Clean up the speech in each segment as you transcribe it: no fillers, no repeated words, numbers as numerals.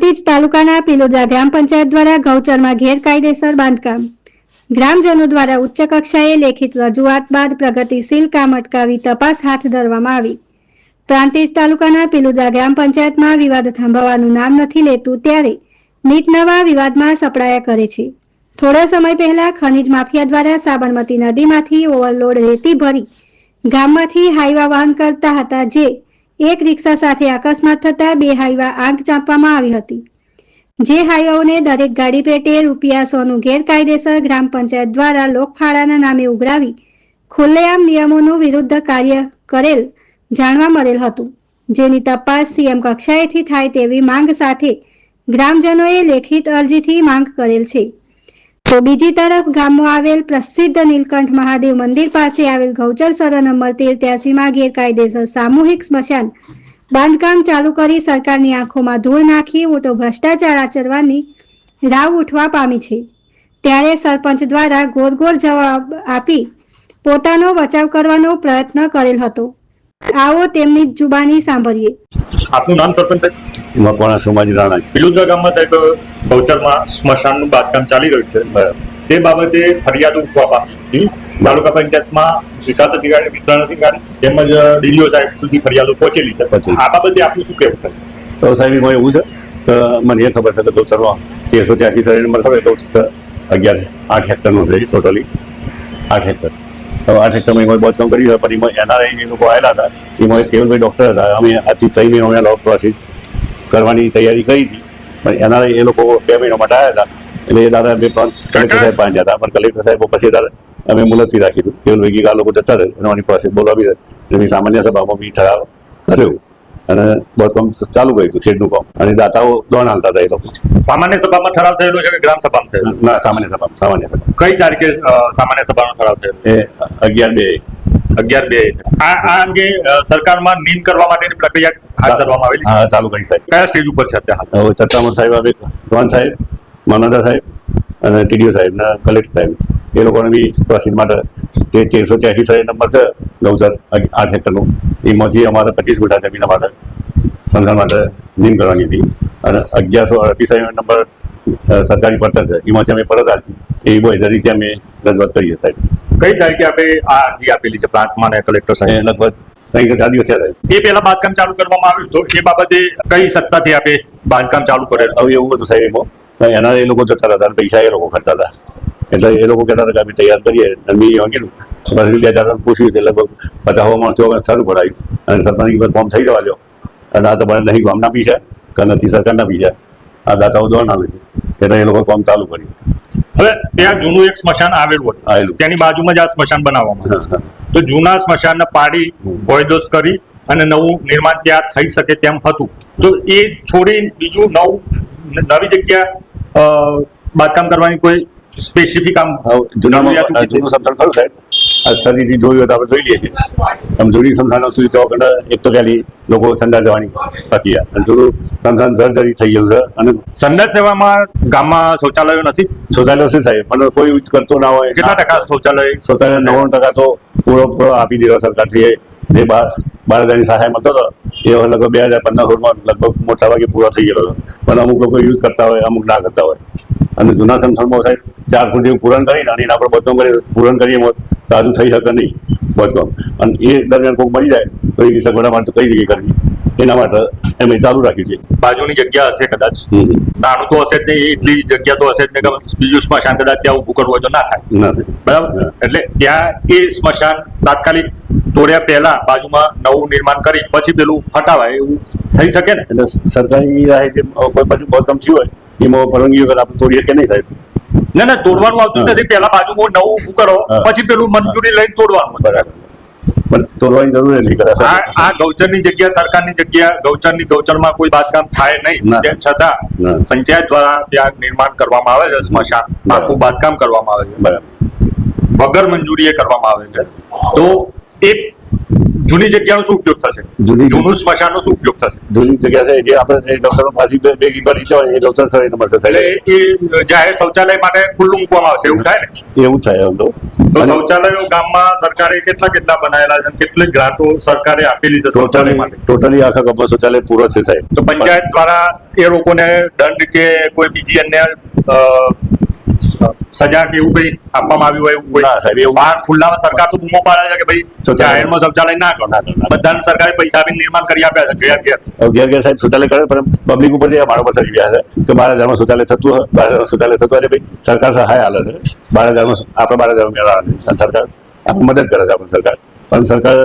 પ્રાંતિજ તાલુકાના પિલોદરા ગ્રામ પંચાયત દ્વારા ગૌચરમાં ગેરકાયદેસર બાંધકામ. ગ્રામજનો દ્વારા ઉચ્ચ કક્ષાએ લેખિત રજૂઆત બાદ પ્રગતિશીલ કામ અટકાવી તપાસ હાથ ધરવામાં આવી. પ્રાંતિજ તાલુકાના પિલોદરા ગ્રામ પંચાયતમાં વિવાદ થાંભવવાનું નામ નથી લેતું ત્યારે નીતનવા વિવાદમાં સપડાયા કરે છે. થોડા સમય પહેલા ખનીજ માફિયા દ્વારા સાબરમતી નદીમાંથી ઓવરલોડ રેતી ભરી ગામમાંથી હાઈવા વહન કરતા હતા, જે એક રિક્ષા સાથે અકસ્માત થતા 2 હાઈવા આગ ચાંપવામાં આવી હતી. જે હાઈવાઓને દરેક ગાડી પેટે ₹100નું ગેરકાયદેસર ગ્રામ પંચાયત દ્વારા લોકફાળાના નામે ઉઘરાવી ખુલ્લેઆમ નિયમોનું વિરુદ્ધ કાર્ય કરેલ જાણવા મળેલ હતું, જેની તપાસ સીએમ કક્ષાએથી થાય તેવી માંગ સાથે ગ્રામજનોએ લેખિત અરજીથી માંગ કરેલ છે. તો બીજી તરફ ગામમાં આવેલ પ્રસિદ્ધ નીલકંઠ મહાદેવ મંદિર પાસે આવેલ ગૌચર સર્વે નંબર 83માં ગેરકાયદેસર સામૂહિક સ્મશાન બાંધકામ ચાલુ કરી સરકારની આંખોમાં ધૂળ નાખી મોટો ભ્રષ્ટાચાર આચરવાની રાવ ઉઠવા પામી છે. ત્યારે સરપંચ દ્વારા ગોળ જવાબ આપી પોતાનો બચાવ કરવાનો પ્રયત્ન કરેલ હતો. આવો તેમની જુબાની સાંભળીએ. આપનું નામ સરપંચ સાહેબ? મકવાણા સોમાજી રાણા. પિલોદરા ગામમાં સાહેબ ગૌચરમાં સ્મશાનનું બાંધકામ ચાલી રહ્યું છે, તે બાબતે ફરિયાદો ઉઠવા પામી હતી. તાલુકા પંચાયતમાં વિકાસ અધિકારી, વિસ્તરણ અધિકારી તેમજ ડીડીઓ સાહેબ સુધી ફરિયાદો પહોંચેલી છે. આ બાબતે આપનું શું કહેવું છે? તો સાહેબ એમાં એવું છે કે મને એ ખબર છે કે ગૌચરમાં 1383 સર્વે નંબર ખબર, ગૌચર 8 હેક્ટરનો છે, ટોટલી 8 હેક્ટર. 8 હેક્ટરમાં એમાં બાંધકામ કર્યું છે, પણ એમાં એનઆરઆઈ જે લોકો આવેલા હતા એમાં કેવલભાઈ ડૉક્ટર હતા. અમે આજથી 3 મહિના અમે ડૉક્ટર કરવાની તૈયારી કરી હતી, પણ એનઆરઆઈ એ લોકો 2 મહિના માટે આવ્યા હતા. એટલે એ દાદા 2-5 કલેક્ટર સાહેબ પાંચ હતા, પણ કલેક્ટર સાહેબ પછી દાદા અમે મુલતવી રાખી હતું. કેવલભાઈ આ લોકો જતા રહે એની પાસે બોલાવી એટલે સામાન્ય સભામાં બી ઠરાવ કર્યો અને બાંધકામ ચાલુ કર્યું હતું, શેડનું કામ. અને દાતાઓ દોણ હાલતા હતા એ લોકો. સામાન્ય સભામાં ઠરાવ થયેલો છે કે ગ્રામ સભામાં થયેલો? ના, સામાન્ય સભા. કઈ તારીખે સામાન્ય સભાનો ઠરાવ થયેલો? એ 11/2. આ અંગે સરકારમાં નીમ કરવા માટેની પ્રક્રિયા હાથ ધરવામાં આવેલી છે. હા, ચાલુ કરી સાહેબ. કયા સ્ટેજ ઉપર છે અત્યારે? હવે ચત્રામણ સાહેબ આવે, ધોન સાહેબ, મામલતદાર સાહેબ અને ટીડીઓ સાહેબ ને કલેક્ટર સાહેબ એ લોકોને બી પ્રોસીડ માટે જે 1383 સર્વે નંબર છે ગૌચર 8 હેક્ટરનું, એમાંથી અમારે 25 ગુંઠા જમીન માટે સંધાન માટે નીમ કરવાની હતી. અને 1138 સર્વે નંબર સરકારી પડતર છે, એમાંથી અમે પરત આપી એવી બાંહેધરીથી અમે રજૂઆત કરીએ સાહેબ. કઈ તારીખે આપણે આ અરજી આપેલી છે પ્રાંતમાં અને કલેક્ટર સાહેબ? લગભગ 3-4 દિવસ થયા સાહેબ. એ પહેલા બાંધકામ ચાલુ કરવામાં આવ્યું તો એ બાબતે કઈ સત્તાથી આપણે બાંધકામ ચાલુ કરેલ? હવે એવું હતું સાહેબ, એમાં એના એ લોકો જતા હતા, પૈસા એ લોકો ખર્ચતા હતા. એટલે એ લોકો કહેતા હતા કે અમે તૈયાર કરીએ. અને મેં કીધું પછી 2-4 પૂછ્યું એટલે લગભગ 50 માણસો સારું પડાવ્યું અને સરપંચ ફોર્મ થઈ જવા દો. અને આ તો મને નહીં ગામના પૈસા કે નથી સરકારના પૈસા, આ દાતાઓ દોડ આવે છે. એટલે એ લોકો કામ ચાલુ કર્યું. હવે ત્યાં જૂનું એક સ્મશાન આવેલું હતું, તેની બાજુમાં જ આ સ્મશાન બનાવવામાં આવ્યું. તો જૂના સ્મશાનને પાડી ભોયદોસ કરી અને નવું નિર્માણ ત્યાં થઈ શકે તેમ હતું, તો એ છોડી બીજું નવી જગ્યા બાંધકામ કરવાની કોઈ સ્પેસિફિક આમ જૂનું સમથણ ખરું સાહેબ? આ શરીરથી જોયું તો આપણે જોઈ લઈએ છીએ. આમ જૂની સમથાન હતું તો એક તો પહેલી લોકો સંડાસ જવાની પ્રક્રિયા, અને જૂનું સમથાન જર્જરી થઈ ગયું છે. અને સંડાસ સેવામાં ગામમાં શૌચાલયો નથી? શૌચાલયો છે સાહેબ, પણ કોઈ યુઝ કરતો ના હોય. કેટલા ટકા શૌચાલય? 99% તો પૂરો આપી દીધો સરકારથી. જે 12,000ની સહાય મળતો હતો એ લગભગ 2015-16માં લગભગ મોટા ભાગે પૂરો થઈ ગયો હતો. પણ અમુક લોકો યુઝ કરતા હોય, અમુક ના કરતા હોય. અને જૂના સમથાનમાં સાહેબ 4 ફૂટ જેવું પૂરણ કરીને અને એના પર બાંધકામ કરીએ, પૂરણ કરીએ સારું થઈ શકે નહીં બાંધકામ. અને એ દરમિયાન કોઈ મળી જાય તો એ સગવડા માટે કઈ જગ્યાએ કરવી, એના માટે અમે ચાલુ રાખ્યું છે. બાજુની જગ્યા હશે કદાચ, નાનું તો હશે જ નહીં, એટલી જગ્યા તો હશે જ નહીં કે બીજું સ્મશાન કદાચ ત્યાં ઊભું કરવું હોય તો ના થાય, બરાબર? એટલે ત્યાં એ સ્મશાન તાત્કાલિક તોડ્યા પહેલા બાજુમાં નવું નિર્માણ કરી પછી પેલું હટાવાય એવું થઈ શકે ને? એટલે સરકારી રાહે જે કોઈ પછી બાંધકામ થયું હોય એમાં પરવાનગી વગર આપણે તોડીએ કે નહીં સાહેબ? ના, તોડવાનું આવતું નથી. પહેલા બાજુમાં નવું ઊભું કરો પછી પેલું મંજૂરી લઈને તોડવાનું. બરાબર, પણ તોડવાની જરૂર નહીં કરે. આ ગૌચરની જગ્યા સરકારની જગ્યા, ગૌચરમાં કોઈ બાંધકામ થાય નહીં તેમ છતાં પંચાયત દ્વારા ત્યાં નિર્માણ કરવામાં આવે છે સ્મશાન, આખું બાંધકામ કરવામાં આવે છે, બરાબર, વગર મંજૂરીએ કરવામાં આવે છે. તો એ જૂની જગ્યાનો શું ઉપયોગ થશે? જૂનું સ્મશાનનો શું ઉપયોગ થશે? જૂની જગ્યા છે જે આપણે ડોક્ટરો પાછી બે બની જવાય એ ડોક્ટર સર એને મળશે એટલે એ જાહેર શૌચાલય માટે ખુલ્લું મૂકવામાં આવશે, એવું થાય ને? એવું થાય એમ તો શૌચાલયો ગામમાં સરકારે કેટલા બનાયેલા છે, કેટલી ગ્રાન્ટો સરકારે આપેલી છે શૌચાલય માટે? ટોટલી આખા ગામમાં શૌચાલય પૂરો છે સાહેબ. તો પંચાયત દ્વારા એ લોકોને દંડ કે કોઈ બીજી અન્ય સજા કે એવું કઈ આપવામાં આવ્યું હોય? એવું કોઈ ના સાહેબ, એવું બહાર ખુલ્લામાં સરકાર તો બૂમો પાડે છે કે ભાઈ જાહેરમાં શૌચાલય ના કરો. બધાને સરકારે પૈસા આપીને નિર્માણ કરી આપ્યા છે ઘેર સાહેબ શૌચાલય કરે, પણ પબ્લિક ઉપર જે માણસો સરી ગયા છે કે 12,000 શૌચાલય થતું હોય, 12,000 શૌચાલય થતું હોય ભાઈ સરકાર સહાય હાલે છે. 12,000 આપણે 12,000 મેળવવાના છે અને સરકાર આપણે મદદ કરે છે. આપણને સરકાર પણ સરકાર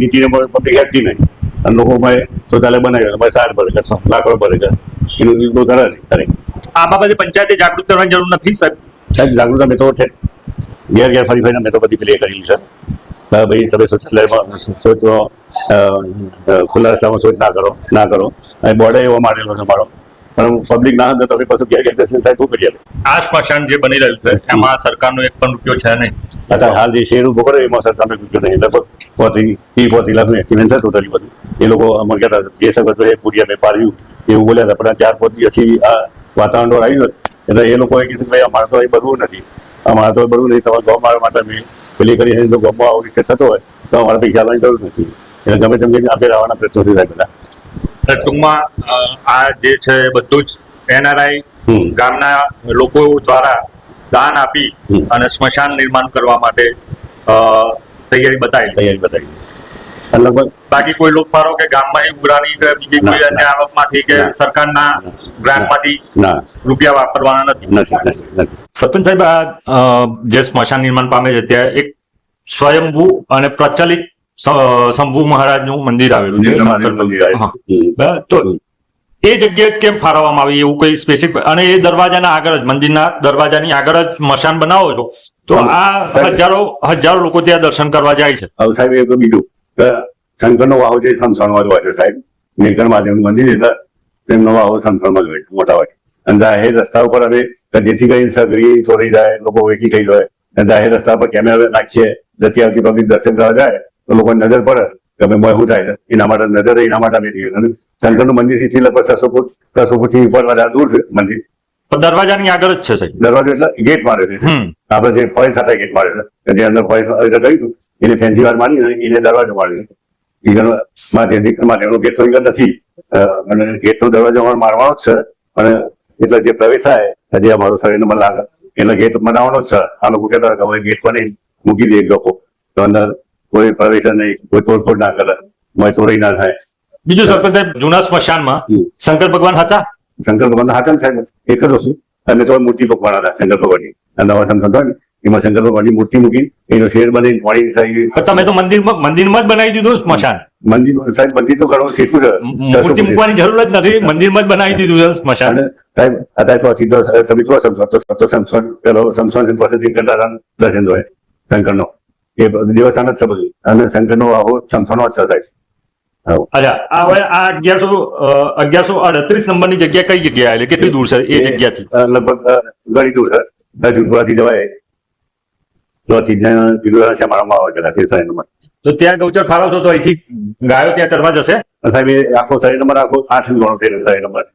નીતિને પબ્લિક હેઠતી નહીં અને લોકોમાં શૌચાલય બનાવ્યું સાર ભરે કે લાકડો ભરે કે એનું કરે નહીં. આ બાબતે પંચાયતે જાગૃત કરવાની જરૂર નથી સાહેબ? સાહેબ જાગૃત મેં તો ઘેર ફરી મેં તો બધી ક્લિયર કરેલી છે. ભાઈ તમે શૌચાલયમાં ખુલ્લા રસ્તામાં શૌચ ના કરો અને બોર્ડે એવો મારેલો છે મારો, પણ પબ્લિક ના સમજે તો પછી ઘેર જશે સાહેબ શું કરીએ? આ સ્મશાન જે બની રહ્યું છે એમાં સરકારનો એક પણ રૂપિયો છે નહીં. અત્યારે હાલ જે શેર ઉભો કરે એમાં સરકારનો રૂપિયો નહીં. લગભગ 30 લાખનું એસ્ટિમેટ છે ટોટલી બધું. એ લોકો અમને કહેતા જે સગત એ પૂરિયા મેં પાડ્યું એવું બોલ્યા હતા, પણ 4-5 દિવસથી આ વાતાવરણ આવ્યું એટલે એ લોકોએ કીધું કે ભાઈ અમારે તો એ બનવું નથી, અમારે તો બનવું નહીં. તમારે ગૌ મારવા માટે મેં પેલી કરી જો ગૌમાં આવું રીતે થતો હોય તો અમારે પૈસા આવવાની જરૂર નથી. એટલે ગમે તેમ આપે આવવાના પ્રયત્નો થઈ જાય બધા. ટૂંકમાં આ જે છે બધું જ NRI ગામના લોકો દ્વારા દાન આપી અને સ્મશાન નિર્માણ કરવા માટે તૈયારી બતાવી. લગભગ બાકી કોઈ લોકફાળો કે ગામમાં ઉઘરાણી કે બીજી કોઈ અન્ય આવકમાંથી કે સરકારના ગ્રાન્ટમાંથી રૂપિયા વાપરવાના નથી. સરપંચ સાહેબ, આ જે સ્મશાન નિર્માણ પામે છે ત્યાં એક સ્વયંભૂ અને પ્રચલિત શંભુ મહારાજનું મંદિર આવેલું છે. તો એ જગ્યાએ કેમ ફાળવવામાં આવી એવું કોઈ સ્પેસિફિક? અને એ દરવાજાના આગળ જ મંદિરના દરવાજાની આગળ જ સ્મશાન બનાવો છો તો આ હજારો લોકો ત્યાં દર્શન કરવા જાય છે. હવે સાહેબ એ તો બીજું શંકરનો વાવ છે સમસણમાં જ હોય છે સાહેબ. નીલકંઠ મહાદેવનું મંદિર એટલે તેમનો વાવ સમસણમાં જ હોય છે મોટા ભાગે. અને જાહેર રસ્તા ઉપર હવે જેથી કરીને સગરી ચોરી જાય, લોકો વેકી થઈ જાય, જાહેર રસ્તા પર કેમેરા નાખીએ, જતી આવતી પબ્લિક દર્શન કરવા જાય તો લોકોને નજર પડે કે ભાઈ શું થાય છે. એના માટે નજર એના માટે આપી દઈએ. અને શંકરનું મંદિર થી લગભગ 600 ફૂટ થી ઉપર વધારે દૂર છે મંદિર. દરવાજાની આગળ જ છે સાહેબ દરવાજો, એટલે ગેટ મારે છે આપણે જે ફોરેસ્ટ ખાતા ગેટ મારે છે જે અંદર ફોરેસ્ટ ગયું એને ફેન્સી વાર મારી એને દરવાજો મારે છે. માટે ગેટ તો નથી અને ગેટ નો દરવાજો મારવાનો જ છે. અને એટલે જે પ્રવેશ થાય જે અમારું શરીર નંબર લાગે એટલે ગેટ બનાવવાનો જ છે. આ લોકો કહેતા કે હવે ગેટ બની મૂકી દે લોકો તો અંદર કોઈ પ્રવેશ નહીં, કોઈ તોડફોડ ના કરે, ચોરી ના થાય. બીજું સરપંચ સાહેબ, જૂના સ્મશાનમાં શંકર ભગવાન હતા? શંકર ભગવાન હતા ને સાહેબ, એક જ વસ્તુ. અને તો મૂર્તિ ભગવાન હતા શંકર ભગવાનની. નવા સંત હતા ને એમાં શંકર ભગવાનની મૂર્તિ મૂકી એનો શેર બની પાણી સાહેબ. તમે તો મંદિરમાં જ બનાવી દીધું સ્મશાન? મંદિર સાહેબ મંદિર તો ઘણું શીખવું છે, મૂર્તિ મૂકવાની જરૂર જ નથી, મંદિરમાં જ બનાવી દીધું છે સ્મશાન. સાહેબ અત્યારે તમે કહો સમસણ પેલો સમસણ પાસેથી કરતા દર્શન હોય શંકરનો એ દેવસ્થાન જ છે બધું. અને શંકરનો આવો સમસણો જ છે સાહેબ. અચ્છા, હવે આ 1138 નંબરની જગ્યા કઈ જગ્યાએ આવેલી? કેટલી દૂર છે એ જગ્યાથી? લગભગ ઘણી દૂર છે. જુડવાથી જવાય તો ત્યાં ગૌચર ફાળવશો તો અહીંથી ગાયો ત્યાં ચરવા જશે? સાહેબ એ આખો શરીર નંબર આખો 8 ગણો શરીર નંબર.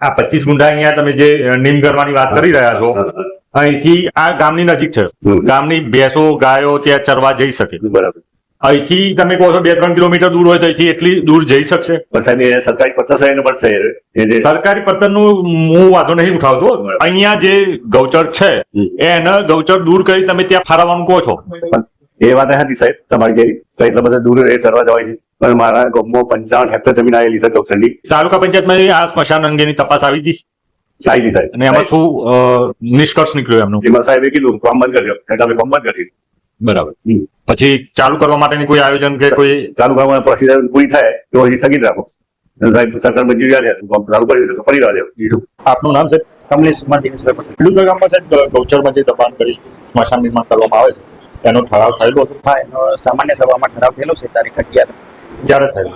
આ 25 ગુંઠા અહીંયા તમે જે નીમ કરવાની વાત કરી રહ્યા છો અહીંથી આ ગામની નજીક છે, ગામની ભેંસો ગાયો ત્યાં ચરવા જઈ શકે. બરાબર. અહીંથી તમે કહો છો 2-3 કિલોમીટર દૂર હોય તો અહીંથી એટલી દૂર જઈ શકશે? સરકારી પત્તર શરીર નંબર છે. સરકારી પત્તરનું હું વાંધો નહીં ઉઠાવતો. અહીંયા જે ગૌચર છે એને ગૌચર દૂર કરી તમે ત્યાં ફાળવવાનું કહો છો એ વાત હતી સાહેબ તમારી. એટલા બધા દૂર એ ચરવા જવાય છે. પણ મારા ગામમાં 55 હેક્ટર જમીન આવેલી છે ગૌચરની. તાલુકા પંચાયતમાં આ સ્મશાન અંગેની તપાસ આવી હતી? આવી સાહેબ. અને એમાં શું નિષ્કર્ષ નીકળ્યો એમનું? એમાં સાહેબે કીધું કામ બંધ કર્યો એટલે અમે કામ બંધ કરી. બરાબર. પછી ચાલુ કરવા માટેની કોઈ આયોજન કે કોઈ ચાલુ કરવા પ્રોસીજર પૂરી થાય તો હજી સ્થગિત રાખો. સાહેબ સરકાર મંજૂરી આપે ચાલુ કરી ફરી રહ્યો. આપનું નામ સાહેબ? કમલેશ દિનેશભાઈ પટેલ. ખેડૂત ગામમાં સાહેબ ગૌચરમાં જે દબાણ કરી સ્મશાન નિર્માણ કરવામાં આવે છે એનો ઠરાવ થયેલો હતો? હા, એનો સામાન્ય સભામાં ઠરાવ થયેલો છે તારીખ 11. ક્યારે થયેલો?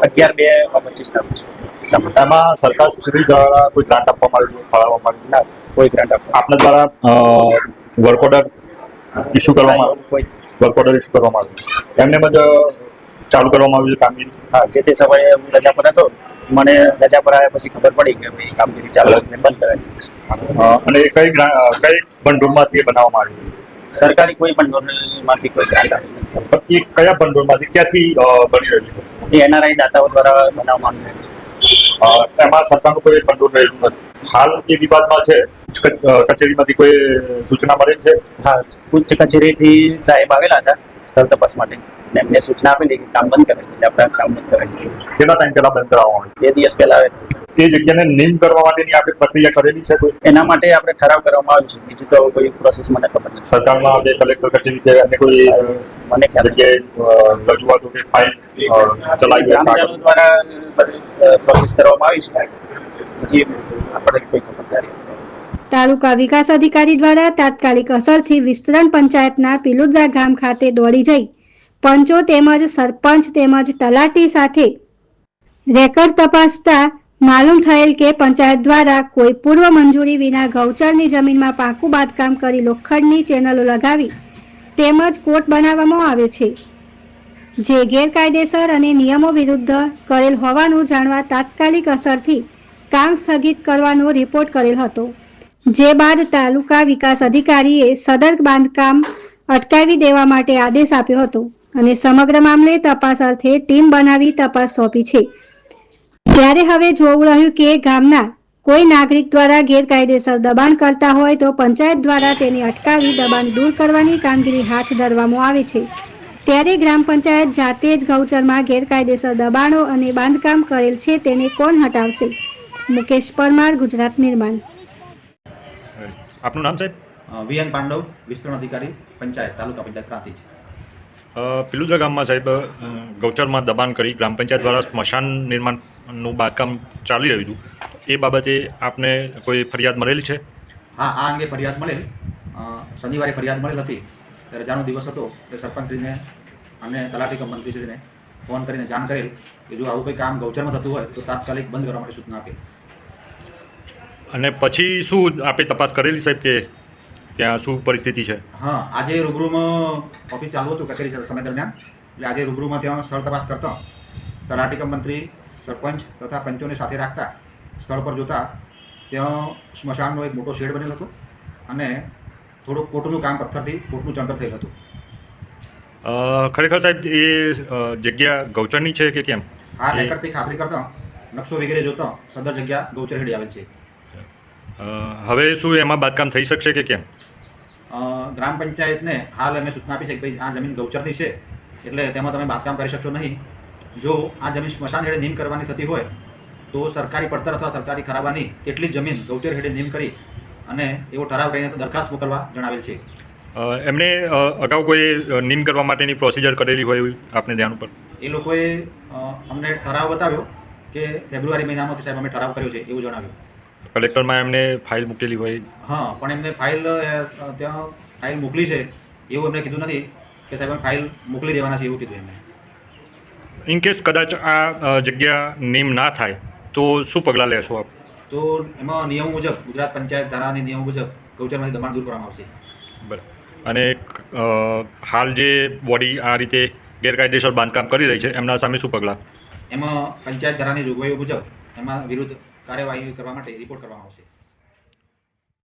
11/2/25 એમાં સરકાર શ્રી દ્વારા કોઈ ગ્રાન્ટ આપવામાં આવ્યું, ફાળવવામાં આવ્યું? ના, કોઈ ગ્રાન્ટ આપના દ્વારા વર્ક ઓર્ડર ઇસ્યુ કરવામાં વર્ક ઓર્ડર ઇસ્યુ કરવામાં આવ્યું એમને જ ચાલુ કરવામાં આવ્યું છે કામગીરી. હા, જે તે સમયે હું રજા પર હતો, મને રજા પર આવ્યા પછી ખબર પડી કે ભાઈ કામગીરી ચાલુ છે, બંધ કરાવી. અને એ કઈ ભંડોળમાંથી એ બનાવવામાં આવ્યું? સરકારી કોઈ પણ ડોનેશનમાંથી કોઈ ગ્રાન્ટ આવી નથી. એ કયા ભંડોળમાંથી ક્યાંથી બની રહ્યું છે? એ NRI દાતાઓ દ્વારા બનાવવામાં આવ્યું છે. એમાં સરકારનું કોઈ ભંડોળ રહેલું નથી. હાલ એ વિવાદમાં છે. કચેરીમાંથી કોઈ સૂચના મળેલ છે? હા, ઉચ્ચ કચેરીથી સાહેબ આવેલા હતા સ્થળ તપાસ માટે, અને એમને સૂચના આપેલી કે કામ બંધ કરે, એટલે આપણે કામ બંધ કરાવી. કેટલા ટાઈમ પહેલા બંધ કરાવવામાં આવ્યું? 2 દિવસ પહેલા આવેલા. એ જગ્યાને નિમ કરવા માટેની આપણે પ્રક્રિયા કરેલી છે કોઈ? એના માટે આપણે ઠરાવ કરવામાં આવ્યો છે, બીજું તો કોઈ પ્રોસેસ મને ખબર નથી. સરકારમાં જે કલેક્ટર કચેરી કે અન્ય કોઈ મને ખ્યાલ નથી. જગ્યાએ રજૂઆતો કે ફાઇલ ચલાવી હોય ગ્રામજનો દ્વારા બધી પ્રોસેસ કરવામાં આવી છે, હજી આપણે કોઈ ખબર નથી. તાલુકા વિકાસ અધિકારી દ્વારા તાત્કાલિક અસરથી વિસ્તરણ પંચાયતના પિલુદ્રા ગામ ખાતે દોડી જઈ પંચો તેમજ સરપંચ તેમજ તલાટી સાથે રેકર્ડ તપાસતા માલુમ થયેલ કે પંચાયત દ્વારા કોઈ પૂર્વ મંજૂરી વિના ગૌચરની જમીનમાં પાકું બાંધકામ કરી લોખંડની ચેનલો લગાવી તેમજ કોટ બનાવવામાં આવે છે, જે ગેરકાયદેસર અને નિયમો વિરુદ્ધ કરેલ હોવાનું જાણવા તાત્કાલિક અસરથી કામ સ્થગિત કરવાનો રિપોર્ટ કરેલ હતો, જે બાદ તાલુકા વિકાસ અધિકારીએ સદર બાંધકામ અટકાવી દેવા માટે આદેશ આપ્યો હતો અને સમગ્ર મામલે તપાસ અર્થે ટીમ બનાવી તપાસ સોંપી છે. ત્યારે હવે જોવું રહ્યું કે ગામના કોઈ નાગરિક દ્વારા ગેરકાયદેસર દબાણ કરતા હોય તો પંચાયત દ્વારા તેને અટકાવી દબાણ દૂર કરવાની કામગીરી હાથ ધરવામાં આવે છે. ત્યારે ગ્રામ પંચાયત જાતે જ ગૌચરમાં ગેરકાયદેસર દબાણો અને બાંધકામ કરેલ છે તેને કોણ હટાવશે? મુકેશ પરમાર, ગુજરાત નિર્માણ. આપનું નામ સાહેબ? VN પાંડવ, વિસ્તરણ અધિકારી પંચાયત, તાલુકા પંચાયત પ્રાંતિજ. પિલુદ્રા ગામમાં સાહેબ ગૌચરમાં દબાણ કરી ગ્રામ પંચાયત દ્વારા સ્મશાન નિર્માણનું બાંધકામ ચાલી રહ્યું હતું, એ બાબતે આપને કોઈ ફરિયાદ મળેલી છે? હા, આ અંગે ફરિયાદ મળેલ. શનિવારે ફરિયાદ મળેલ હતી. રજાનો દિવસ હતો એટલે સરપંચશ્રીને અને તલાટી કમ મંત્રીશ્રીને ફોન કરીને જાણ કરેલ કે જો આવું કોઈ કામ ગૌચરમાં થતું હોય તો તાત્કાલિક બંધ કરવા માટે સૂચના આપેલ. અને પછી શું આપે તપાસ કરેલી સાહેબ કે ત્યાં શું પરિસ્થિતિ છે? હા, આજે રૂબરૂમાં ઓફિસ ચાલુ હતું કચેરી સમય દરમિયાન, એટલે આજે રૂબરૂમાં ત્યાં સ્થળ તપાસ કરતા તલાટી કમ મંત્રી, સરપંચ તથા પંચોને સાથે રાખતા સ્થળ પર જોતા ત્યાં સ્મશાનનો એક મોટો શેડ બનેલો હતો અને થોડુંક કોટનું કામ પથ્થરથી કોટનું ચણતર થયેલું હતું. ખરેખર સાહેબ એ જગ્યા ગૌચરની છે કે કેમ? આ રેકર્ડથી ખાતરી કરતા નકશો વગેરે જોતા સદર જગ્યા ગૌચર હેડી આવે છે. હવે શું એમાં બાંધકામ થઈ શકશે કે કેમ? ગ્રામ પંચાયતને હાલ અમે સૂચના આપી છે કે ભાઈ આ જમીન ગૌચરની છે એટલે તેમાં તમે બાંધકામ કરી શકશો નહીં. જો આ જમીન સ્મશાન હેડે નીમ કરવાની થતી હોય તો સરકારી પડતર અથવા સરકારી ખરાબાની તેટલી જમીન ગૌચર હેડે નીમ કરી અને એવો ઠરાવ કરીને દરખાસ્ત મોકલવા જણાવેલ છે. એમને અગાઉ કોઈ નીમ કરવા માટેની પ્રોસિજર કરેલી હોય એવું આપને ધ્યાન ઉપર? એ લોકોએ અમને ઠરાવ બતાવ્યો કે ફેબ્રુઆરી મહિનામાં કે સાહેબ અમે ઠરાવ કર્યો છે એવું જણાવ્યું. કલેક્ટરમાં એમને ફાઇલ મૂકેલી હોય? હા, પણ એમને ફાઇલ ત્યાં ફાઇલ મોકલી છે એવું એમને કીધું નથી કે સાહેબ અમે ફાઇલ મોકલી દેવાના છે એવું કીધું એમને. ઇન કેસ કદાચ આ જગ્યા નીમ ના થાય તો શું પગલાં લેશો આપ? તો એમાં નિયમો મુજબ, ગુજરાત પંચાયત ધારાની નિયમો મુજબ ગૌચરમાંથી દબાણ દૂર કરવામાં આવશે. બરાબર. અને હાલ જે બોડી આ રીતે ગેરકાયદેસર બાંધકામ કરી રહી છે એમના સામે શું પગલાં? એમાં પંચાયત ધારાની જોગવાઈઓ મુજબ એમાં વિરુદ્ધ કાર્યવાહી કરવા માટે રિપોર્ટ કરવામાં આવશે.